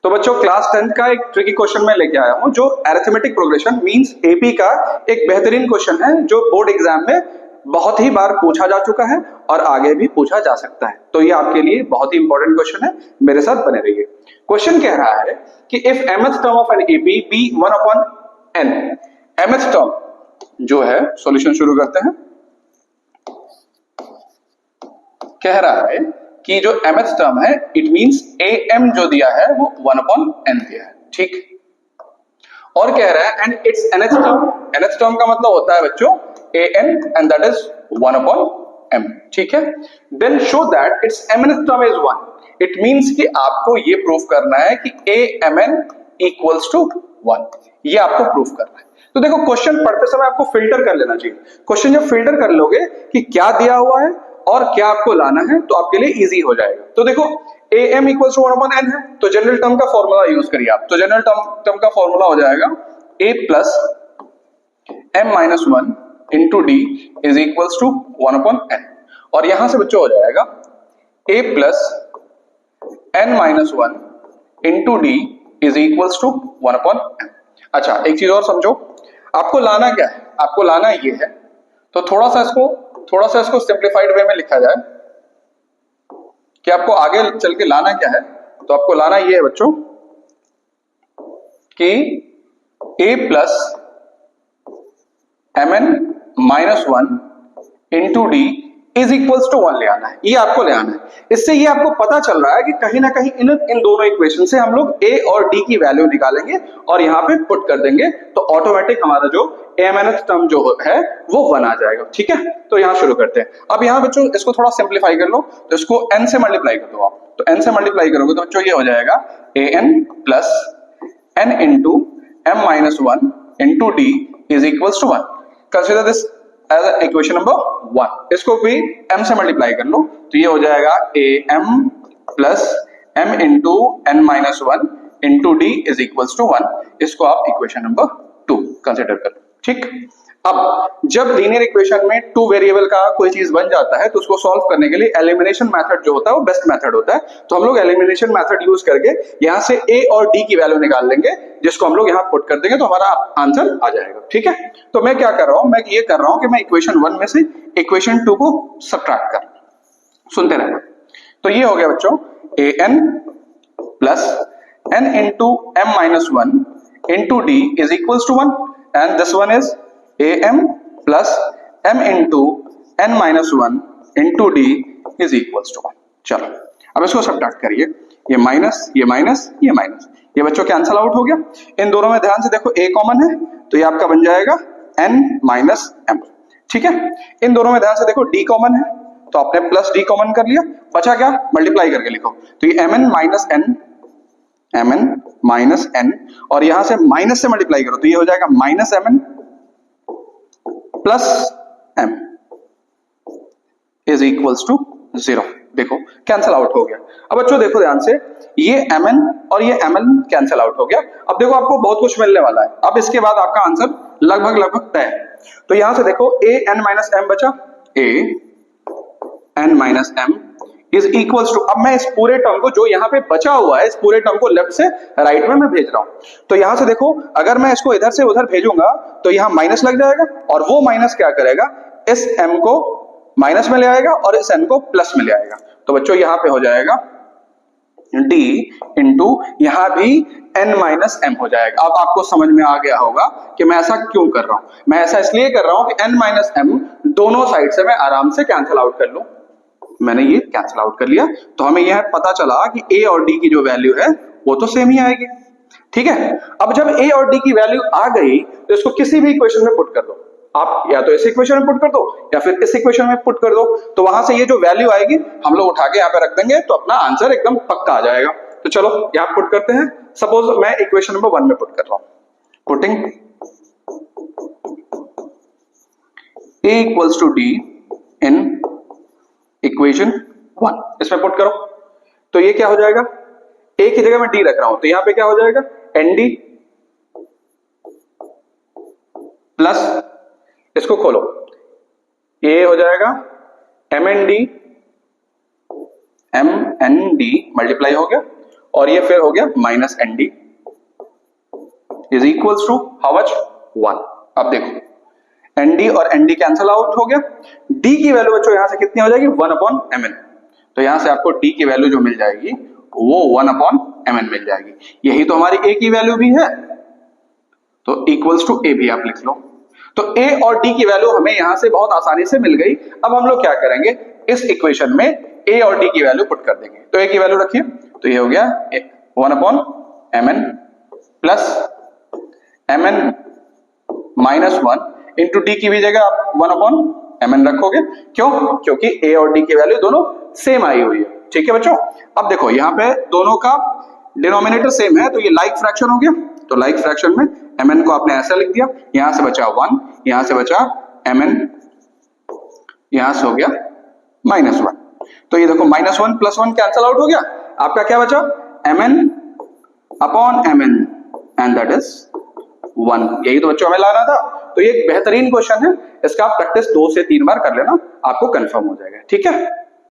तो बच्चों class 10th का एक ट्रिकी क्वेश्चन मैं लेके आया हूं जो अरिथमेटिक प्रोग्रेशन मींस एपी का एक बेहतरीन क्वेश्चन है जो बोर्ड एग्जाम में बहुत ही बार पूछा जा चुका है और आगे भी पूछा जा सकता है। तो ये आपके लिए बहुत ही इंपॉर्टेंट क्वेश्चन है, मेरे साथ बने रहिए। क्वेश्चन कह रहा है कि if mth term of an AP be 1/n, mth term जो है, सॉल्यूशन शुरू करते हैं। कह रहा है कि जो mth टर्म है इट मींस am जो दिया है वो 1/n दिया है, ठीक। और कह रहा है एंड इट्स nth टर्म का मतलब होता है बच्चों an and that is 1/m, ठीक है। Then show that it's mnth term is 1, it means कि आपको ये प्रूफ करना है कि amn इक्वल्स टू 1, ये आपको प्रूफ करना है। तो देखो क्वेश्चन पढ़ते समय आपको फिल्टर कर लेना चाहिए। क्वेश्चन जब फिल्टर कर लोगे कि क्या दिया हुआ है और क्या आपको लाना है तो आपके लिए इजी हो जाएगा। तो देखो am इक्वल्स टू 1/n है तो जनरल टर्म का फॉर्मूला यूज करिए आप। तो जनरल टर्म का फॉर्मूला हो जाएगा a plus m minus 1 into D is equals to 1/n, और यहां से बच्चों हो जाएगा a plus n minus 1 into D is equals to 1/n। अच्छा एक चीज और समझो, आपको लाना क्या है, आपको लाना ये है। तो थोड़ा सा इसको सिंप्लीफाइड वे में लिखा जाए कि आपको आगे चल के लाना क्या है। तो आपको लाना ये है बच्चों कि a plus mn minus 1 into D is equals to 1 ले आना है, ये आपको ले आना है। इससे ये आपको पता चल रहा है कि कहीं ना कहीं इन दोनों इक्वेशन से हम लोग a और d की वैल्यू निकालेंगे और यहाँ पे पुट कर देंगे तो ऑटोमेटिक हमारा जो amnth टर्म जो है वो 1 आ जाएगा, ठीक है। तो यहाँ शुरू करते हैं। अब यहाँ बच्चों इसको थोड़ा सिंप्लीफाई कर लो, तो इसको n से मल्टीप्लाई कर दो आप। तो n से मल्टीप्लाई करोगे तो बच्चों ये हो जाएगा an plus n into m minus 1 into D is equals to 1। Consider this as equation number 1। इसको भी m से मल्टीप्लाई कर लो तो ये हो जाएगा am plus m into n minus 1 into D is equals to 1। इसको आप इक्वेशन नंबर 2 कंसिडर कर लो, ठीक। अब जब लीनियर इक्वेशन में 2 वेरिएबल का कोई चीज बन जाता है तो उसको सॉल्व करने के लिए एलिमिनेशन मेथड जो होता है वो बेस्ट मेथड होता है। तो हम लोग एलिमिनेशन मेथड यूज करके यहाँ से a और d की वैल्यू निकाल लेंगे, जिसको हम लोग यहाँ पुट कर देंगे तो हमारा आंसर आ जाएगा, ठीक है। तो मैं क्या कर रहा हूं, मैं ये कर रहा हूं कि मैं इक्वेशन 1 में से इक्वेशन 2 को सब्ट्रैक्ट कर, सुनते रहना। तो ये हो गया बच्चों an plus n into m minus 1 into D is equals to 1 and this one is am plus m into n minus 1 into D is equals to 1। चलो अब इसको सब्ट्रैक्ट करिए, ये माइनस ये माइनस ये माइनस, ये बच्चों कैंसल आउट हो गया। इन दोनों में ध्यान से देखो a कॉमन है तो ये आपका बन जाएगा n माइनस m, ठीक है। इन दोनों में ध्यान से देखो d कॉमन है तो आपने प्लस d कॉमन कर लिया, बचा क्या, मल्टीप्लाई करके लिखो। तो ये mn माइनस n और यहां से माइनस से मल्टीप्लाई करो तो ये हो जाएगा minus mn plus m is equals to 0। देखो कैंसल आउट हो गया। अब बच्चों देखो ध्यान से, ये mn और ये mn कैंसल आउट हो गया। अब देखो आपको बहुत कुछ मिलने वाला है। अब इसके बाद आपका आंसर लगभग तय है। तो यहां से देखो a n माइनस m बचा, a n minus m is equals to, अब मैं इस पूरे टर्म को जो यहाँ पे बचा हुआ है इस पूरे टर्म को लेफ्ट से राइट में मैं भेज रहा हूं। तो यहां से देखो अगर मैं इसको इधर से उधर भेजूंगा तो यहाँ माइनस लग जाएगा और वो माइनस क्या करेगा, इस m को माइनस में ले आएगा और इस n को प्लस में ले आएगा। तो बच्चों यहाँ पे हो जाएगा d इंटू यहाँ भी n माइनस m हो जाएगा। अब आपको समझ में आ गया होगा कि मैं ऐसा क्यों कर रहा हूं। मैं ऐसा इसलिए कर रहा हूं कि n माइनस m दोनों साइड से मैं आराम से कैंसिल आउट कर लूं। मैंने ये कैंसिल आउट कर लिया तो हमें यह पता चला कि a और d की जो वैल्यू है वो तो सेम ही आएगी, ठीक है। अब जब a और d की वैल्यू आ गई तो इसको किसी भी इक्वेशन में पुट कर दो आप, या तो इस इक्वेशन में पुट कर दो या फिर इस इक्वेशन में पुट कर दो। तो वहां से ये जो वैल्यू आएगी हम लोग उठा के यहाँ पे रख देंगे तो अपना आंसर एकदम पक्का आ जाएगा। तो चलो यहाँ पुट करते हैं। सपोज मैं इक्वेशन नंबर 1 में पुट कर रहा हूं, putting a equals to d in equation 1, इसमें पुट करो तो ये क्या हो जाएगा, a की जगह मैं d रख रहा हूं तो यहां पे क्या हो जाएगा nd प्लस, इसको खोलो, ये हो जाएगा mnd मल्टीप्लाई हो गया और ये फिर हो गया minus N D is equals to how much 1। अब देखो एन डी और एन डी कैंसिल आउट हो गया, डी की वैल्यू बच्चों यहां से कितनी हो जाएगी 1/mn। तो यहां से आपको डी की वैल्यू जो मिल जाएगी वो 1/mn मिल जाएगी। यही तो हमारी ए की वैल्यू भी है, तो इक्वल्स टू ए भी आप लिख लो। तो ए और डी की वैल्यू हमें यहां से बहुत आसानी से मिल गई। अब हम लोग क्या करेंगे, इस इक्वेशन में ए और डी की वैल्यू पुट कर देंगे। तो ए की वैल्यू रखिए, तो ये हो गया 1/mn plus mn minus 1 into D की भी जगह आप 1/mn रखोगे। क्यों? क्योंकि ए और डी की वैल्यू दोनों सेम आई हुई है। ठीक है बच्चों, अब देखो यहां पे दोनों का डिनोमिनेटर सेम है, तो ये लाइक फ्रैक्शन हो गया। तो लाइक फ्रैक्शन में mn को आपने ऐसा लिख दिया, यहां से बचा 1, यहां से बचा mn, यहां से हो गया -1। तो ये देखो -1 + 1 कैंसल आउट हो गया, आपका क्या बचा mn/mn एंड दैट इज 1। यही तो बच्चों हमें लाना था। तो ये एक बेहतरीन क्वेश्चन है, इसका आप प्रैक्टिस 2 से 3 बार कर लेना, आपको कंफर्म हो जाएगा। ठीक है।